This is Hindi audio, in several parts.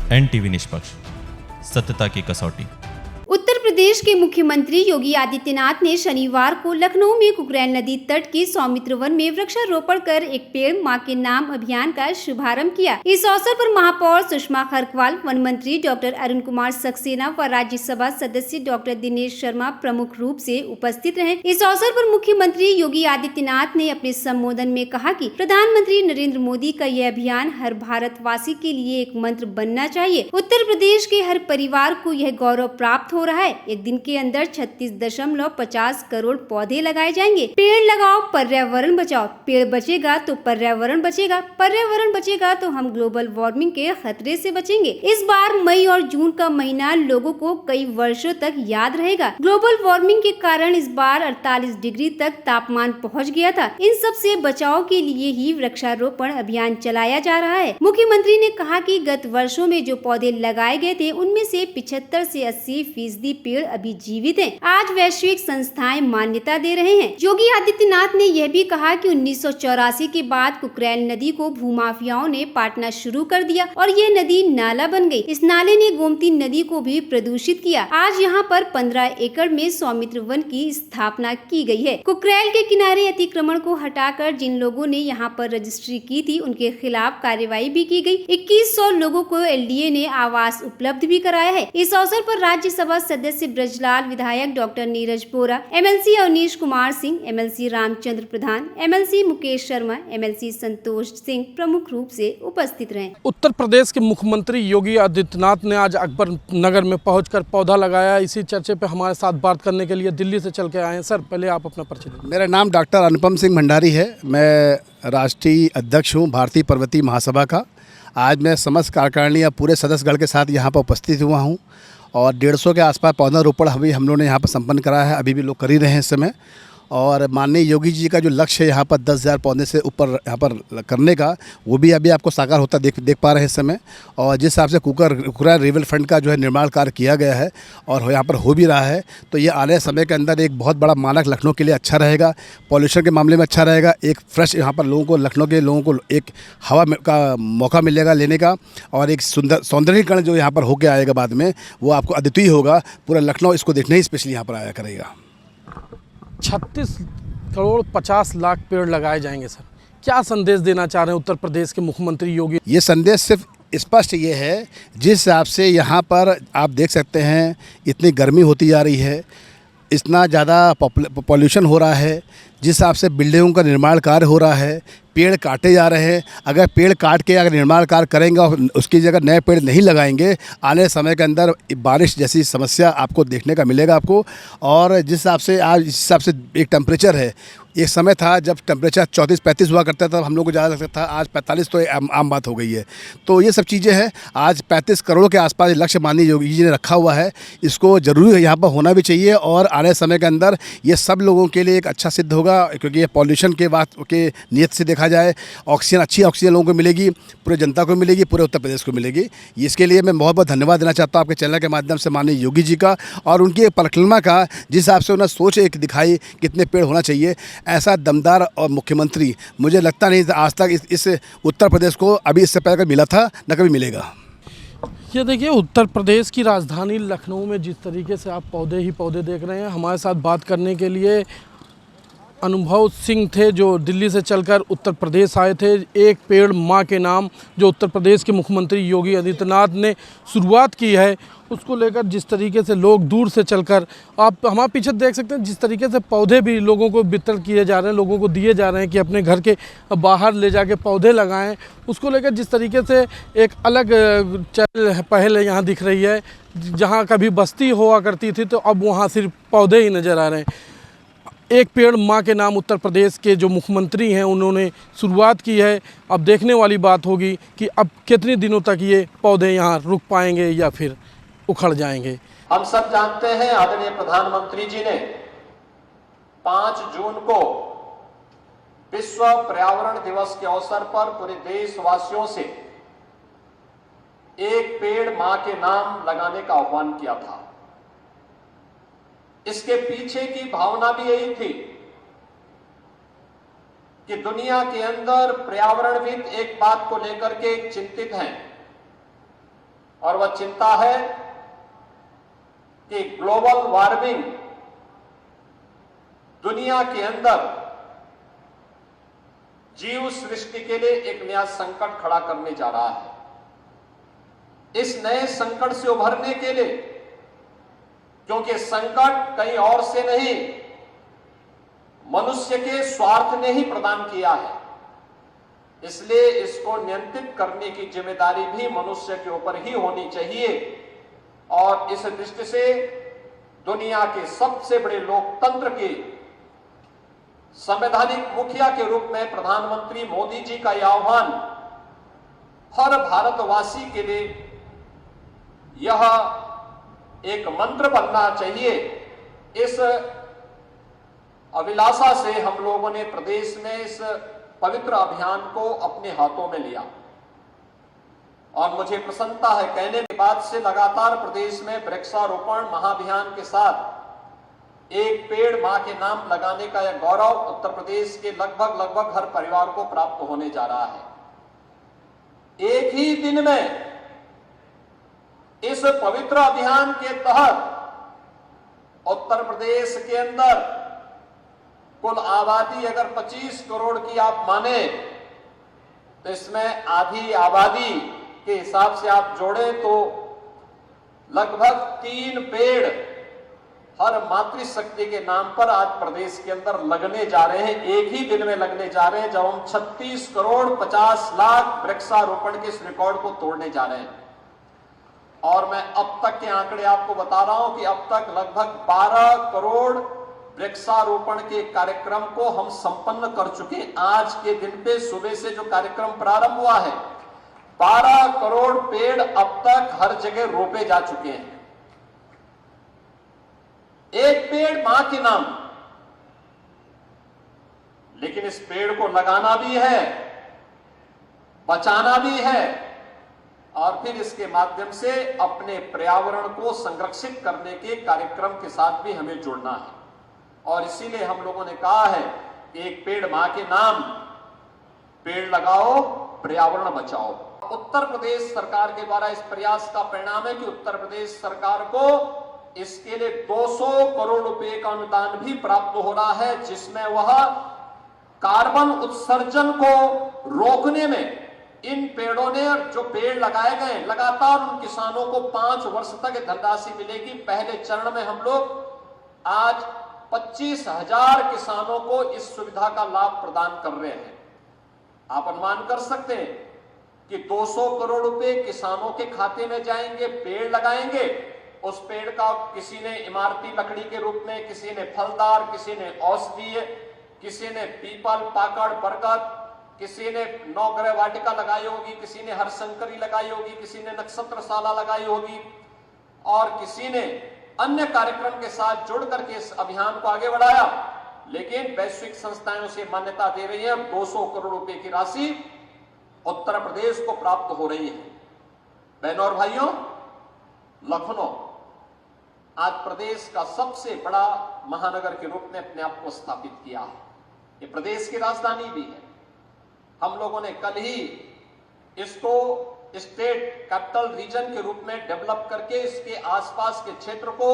NTV निष्पक्ष, सत्यता की कसौटी। उत्तर प्रदेश के मुख्यमंत्री योगी आदित्यनाथ ने शनिवार को लखनऊ में कुकरेल नदी तट के सौमित्र वन में वृक्षारोपण कर एक पेड़ मां के नाम अभियान का शुभारंभ किया। इस अवसर पर महापौर सुषमा खरकवाल, वन मंत्री डॉक्टर अरुण कुमार सक्सेना व राज्यसभा सदस्य डॉक्टर दिनेश शर्मा प्रमुख रूप से उपस्थित रहे। इस अवसर पर मुख्यमंत्री योगी आदित्यनाथ ने अपने संबोधन में कहा कि प्रधानमंत्री नरेंद्र मोदी का यह अभियान हर भारतवासी के लिए एक मंत्र बनना चाहिए। उत्तर प्रदेश के हर परिवार को यह गौरव प्राप्त हो रहा है। एक दिन के अंदर 36.50 करोड़ पौधे लगाए जाएंगे। पेड़ लगाओ, पर्यावरण बचाओ। पेड़ बचेगा तो पर्यावरण बचेगा, पर्यावरण बचेगा तो हम ग्लोबल वार्मिंग के खतरे से बचेंगे। इस बार मई और जून का महीना लोगों को कई वर्षों तक याद रहेगा। ग्लोबल वार्मिंग के कारण इस बार 48 डिग्री तक तापमान पहुंच गया था। इन सब से बचाव के लिए ही वृक्षारोपण अभियान चलाया जा रहा है। मुख्यमंत्री ने कहा कि गत वर्षों में जो पौधे लगाए गए थे उनमें से 75 से 80% पेड़ अभी जीवित हैं। आज वैश्विक संस्थाएं मान्यता दे रहे हैं। योगी आदित्यनाथ ने यह भी कहा कि 1984 के बाद कुकरेल नदी को भूमाफियाओं ने पाटना शुरू कर दिया और ये नदी नाला बन गई। इस नाले ने गोमती नदी को भी प्रदूषित किया। आज यहाँ पर 15 एकड़ में सौमित्र वन की स्थापना की गई है। कुकरेल के किनारे अतिक्रमण को हटाकर जिन लोगों ने यहाँ पर रजिस्ट्री की थी उनके खिलाफ कार्रवाई भी की गई। 2100 लोगों को LDA ने आवास उपलब्ध भी कराया है। इस अवसर पर राज्यसभा सदस्य ब्रजलाल, विधायक डॉक्टर नीरज बोरा, MLC अवनीश कुमार सिंह, MLC रामचंद्र प्रधान, MLC मुकेश शर्मा, MLC संतोष सिंह प्रमुख रूप से उपस्थित रहे। उत्तर प्रदेश के मुख्यमंत्री योगी आदित्यनाथ ने आज अकबर नगर में पहुंचकर पौधा लगाया। इसी चर्चे पे हमारे साथ बात करने के लिए दिल्ली से चल के आए हैं। सर, पहले आप अपना परिचय दें। मेरा नाम डॉक्टर अनुपम सिंह भंडारी है। मैं राष्ट्रीय अध्यक्ष हूँ भारतीय पर्वतीय महासभा का। आज मैं समस्त कार्यकारिणी या पूरे सदस्यगण के साथ यहाँ पर उपस्थित हुआ हूँ और 150 के आसपास पौधारोपण अभी हम लोगों ने यहाँ पर संपन्न कराया है। अभी भी लोग कर ही रहे हैं इस समय। और माननीय योगी जी का जो लक्ष्य है यहाँ पर 10,000 पौधे से ऊपर यहाँ पर करने का, वो भी अभी आपको साकार होता देख पा रहे हैं इस समय। और जिस हिसाब से कुकरेल रिवर फ्रंट का जो है निर्माण कार्य किया गया है और यहाँ पर हो भी रहा है, तो ये आने समय के अंदर एक बहुत बड़ा मानक लखनऊ के लिए अच्छा रहेगा। पॉल्यूशन के मामले में अच्छा रहेगा। एक फ्रेश यहाँ पर लोगों को, लखनऊ के लोगों को एक हवा का मौका मिलेगा लेने का, और एक सुंदर सौंदर्यीकरण जो यहाँ पर होकर आएगा बाद में, वो आपको अद्वितीय होगा। पूरा लखनऊ इसको देखने ही स्पेशली यहाँ पर आया करेगा। 36 करोड़ 50 लाख पेड़ लगाए जाएंगे। सर, क्या संदेश देना चाह रहे हैं उत्तर प्रदेश के मुख्यमंत्री योगी? ये संदेश सिर्फ स्पष्ट ये है, जिस हिसाब से यहाँ पर आप देख सकते हैं इतनी गर्मी होती जा रही है, इतना ज़्यादा पॉल्यूशन हो रहा है, जिस हिसाब से बिल्डिंगों का निर्माण कार्य हो रहा है, पेड़ काटे जा रहे हैं। अगर पेड़ काट के अगर निर्माण कार्य करेंगे और उसकी जगह नए पेड़ नहीं लगाएंगे, आने समय के अंदर बारिश जैसी समस्या आपको देखने का मिलेगा आपको। और जिस हिसाब से आज इस हिसाब से एक टेम्परेचर है, एक समय था जब टेम्परेचर 34-35 हुआ करता था, हम लोग को ज़्यादा लगता था। आज 45 तो आम बात हो गई है। तो ये सब चीज़ें हैं। आज 35 करोड़ के आसपास लक्ष्य माननीय योगी जी ने रखा हुआ है। इसको ज़रूरी यहाँ पर होना भी चाहिए और आने समय के अंदर ये सब लोगों के लिए एक अच्छा सिद्ध होगा, क्योंकि ये पॉल्यूशन के बात के नियत से देखा जाए, ऑक्सीजन, अच्छी ऑक्सीजन लोगों को मिलेगी, पूरे जनता को मिलेगी, पूरे उत्तर प्रदेश को मिलेगी। इसके लिए मैं बहुत बहुत धन्यवाद देना चाहता हूँ आपके चैनल के माध्यम से माननीय योगी जी का, और उनकी एक परिक्रमा का, जिस हिसाब से उन्होंने सोच एक दिखाई कितने पेड़ होना चाहिए। ऐसा दमदार और मुख्यमंत्री मुझे लगता नहीं आज तक इस उत्तर प्रदेश को अभी इससे पहले कभी मिला था, न कभी मिलेगा। ये देखिए, उत्तर प्रदेश की राजधानी लखनऊ में जिस तरीके से आप पौधे ही पौधे देख रहे हैं, हमारे साथ बात करने के लिए अनुभव सिंह थे जो दिल्ली से चलकर उत्तर प्रदेश आए थे। एक पेड़ माँ के नाम जो उत्तर प्रदेश के मुख्यमंत्री योगी आदित्यनाथ ने शुरुआत की है, उसको लेकर जिस तरीके से लोग दूर से चलकर, आप हमारे पीछे देख सकते हैं जिस तरीके से पौधे भी लोगों को वितरण किए जा रहे हैं, लोगों को दिए जा रहे हैं कि अपने घर के बाहर ले जाके पौधे लगाएं। उसको लेकर जिस तरीके से एक अलग चहल पहल यहाँ दिख रही है। जहाँ कभी बस्ती हुआ करती थी तो अब वहाँ सिर्फ पौधे ही नज़र आ रहे हैं। एक पेड़ माँ के नाम उत्तर प्रदेश के जो मुख्यमंत्री हैं उन्होंने शुरुआत की है। अब देखने वाली बात होगी कि अब कितने दिनों तक ये पौधे यहाँ रुक पाएंगे या फिर उखड़ जाएंगे। हम सब जानते हैं आदरणीय प्रधानमंत्री जी ने 5 जून को विश्व पर्यावरण दिवस के अवसर पर पूरे देशवासियों से एक पेड़ मां के नाम लगाने का आह्वान किया था। इसके पीछे की भावना भी यही थी कि दुनिया के अंदर पर्यावरणविद एक बात को लेकर के चिंतित हैं और वह चिंता है कि ग्लोबल वार्मिंग दुनिया के अंदर जीव सृष्टि के लिए एक नया संकट खड़ा करने जा रहा है। इस नए संकट से उभरने के लिए, क्योंकि संकट कहीं और से नहीं, मनुष्य के स्वार्थ ने ही प्रदान किया है, इसलिए इसको नियंत्रित करने की जिम्मेदारी भी मनुष्य के ऊपर ही होनी चाहिए। और इस दृष्टि से दुनिया के सबसे बड़े लोकतंत्र के संवैधानिक मुखिया के रूप में प्रधानमंत्री मोदी जी का यह आह्वान हर भारतवासी के लिए यह एक मंत्र बनना चाहिए। इस अभिलाषा से हम लोगों ने प्रदेश में इस पवित्र अभियान को अपने हाथों में लिया और मुझे प्रसन्नता है कहने के बाद से लगातार प्रदेश में वृक्षारोपण महाअभियान के साथ एक पेड़ मां के नाम लगाने का यह गौरव उत्तर प्रदेश के लगभग हर परिवार को प्राप्त होने जा रहा है। एक ही दिन में इस पवित्र अभियान के तहत उत्तर प्रदेश के अंदर कुल आबादी अगर 25 करोड़ की आप माने तो इसमें आधी आबादी के हिसाब से आप जोड़े तो लगभग 3 पेड़ हर मातृशक्ति के नाम पर आज प्रदेश के अंदर लगने जा रहे हैं। एक ही दिन में लगने जा रहे हैं जब हम 36 करोड़ 50 लाख वृक्षारोपण के इस रिकॉर्ड को तोड़ने जा रहे हैं। और मैं अब तक के आंकड़े आपको बता रहा हूं कि अब तक लगभग 12 करोड़ वृक्षारोपण के कार्यक्रम को हम संपन्न कर चुके। आज के दिन पे सुबह से जो कार्यक्रम प्रारंभ हुआ है 12 करोड़ पेड़ अब तक हर जगह रोपे जा चुके हैं। एक पेड़ मां के नाम, लेकिन इस पेड़ को लगाना भी है, बचाना भी है और फिर इसके माध्यम से अपने पर्यावरण को संरक्षित करने के कार्यक्रम के साथ भी हमें जुड़ना है। और इसीलिए हम लोगों ने कहा है कि एक पेड़ मां के नाम, पेड़ लगाओ पर्यावरण बचाओ। उत्तर प्रदेश सरकार के द्वारा इस प्रयास का परिणाम है कि उत्तर प्रदेश सरकार को इसके लिए 200 करोड़ रुपए का अनुदान भी प्राप्त हो रहा है, जिसमें वह कार्बन उत्सर्जन को रोकने में इन पेड़ों ने जो पेड़ लगाए गए लगातार उन किसानों को 5 वर्ष तक धनराशि मिलेगी। पहले चरण में हम लोग आज 25,000 किसानों को इस सुविधा का लाभ प्रदान कर रहे हैं। आप अनुमान कर सकते हैं कि 200 करोड़ रुपए किसानों के खाते में जाएंगे, पेड़ लगाएंगे। उस पेड़ का किसी ने इमारती लकड़ी के रूप में, किसी ने फलदार, किसी ने औषधीय, किसी ने पीपल, पाकड़, बरगद, किसी ने नवग्रह वाटिका लगाई होगी, किसी ने हरशंकरी लगाई होगी, किसी ने नक्षत्रशाला लगाई होगी और किसी ने अन्य कार्यक्रम के साथ जुड़ करके इस अभियान को आगे बढ़ाया। लेकिन वैश्विक संस्थाएं उसे मान्यता दे रही है। 200 करोड़ रुपए की राशि उत्तर प्रदेश को प्राप्त हो रही है। बहनों और भाइयों, लखनऊ आज प्रदेश का सबसे बड़ा महानगर के रूप में अपने आप को स्थापित किया है। ये प्रदेश की राजधानी भी है। हम लोगों ने कल ही इसको स्टेट कैपिटल रीजन के रूप में डेवलप करके इसके आसपास के क्षेत्र को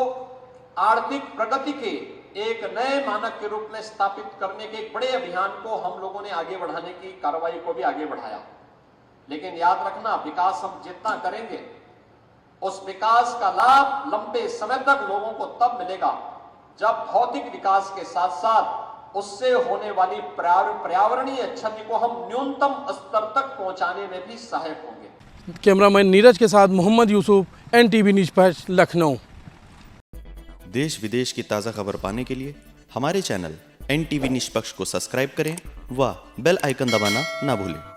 आर्थिक प्रगति के एक नए मानक के रूप में स्थापित करने के एक बड़े अभियान को हम लोगों ने आगे बढ़ाने की कार्रवाई को भी आगे बढ़ाया। लेकिन याद रखना, विकास हम जितना करेंगे उस विकास का लाभ लंबे समय तक लोगों को तब मिलेगा जब भौतिक विकास के साथ साथ उससे होने वाली पर्यावरणीय क्षति को हम न्यूनतम स्तर तक पहुंचाने में भी सहायक होंगे। कैमरामैन नीरज के साथ मोहम्मद यूसुफ, NTV न्यूज़ लखनऊ। देश विदेश की ताज़ा खबर पाने के लिए हमारे चैनल NTV निष्पक्ष को सब्सक्राइब करें व बेल आइकन दबाना ना भूलें।